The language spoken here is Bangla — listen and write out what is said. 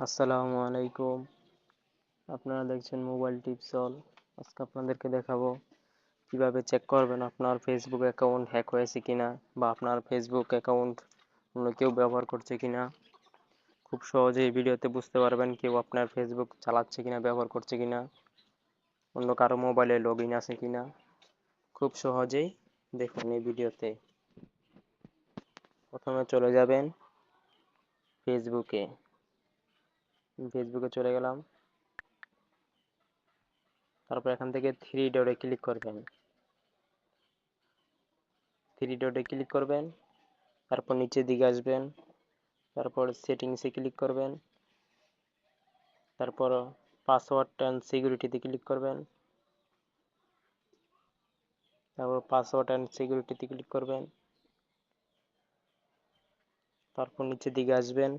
আসসালামু আলাইকুম। আপনারা দেখছেন মোবাইল টিপসল। আজকে আপনাদেরকে দেখাবো কিভাবে চেক করবেন আপনার ফেসবুক অ্যাকাউন্ট হ্যাক হয়েছে কিনা বা আপনার ফেসবুক অ্যাকাউন্ট অন্য কেউ ব্যবহার করছে কিনা। খুব সহজেই এই ভিডিওতে বুঝতে পারবেন কেউ আপনার ফেসবুক চালাচ্ছে কিনা, ব্যবহার করছে কিনা, অন্য কারো মোবাইলে লগ ইন আছে কিনা। খুব সহজেই দেখুন এই ভিডিওতে। প্রথমে চলে যাবেন ফেসবুকে। ফেসবুকে চলে গেলাম। তারপর এখান থেকে থ্রি ডটে ক্লিক করবেন। তারপর নিচের দিকে আসবেন। তারপর সেটিংসে ক্লিক করবেন। তারপর পাসওয়ার্ড অ্যান্ড সিকিউরিটিতে ক্লিক করবেন। তারপর নিচের দিকে আসবেন।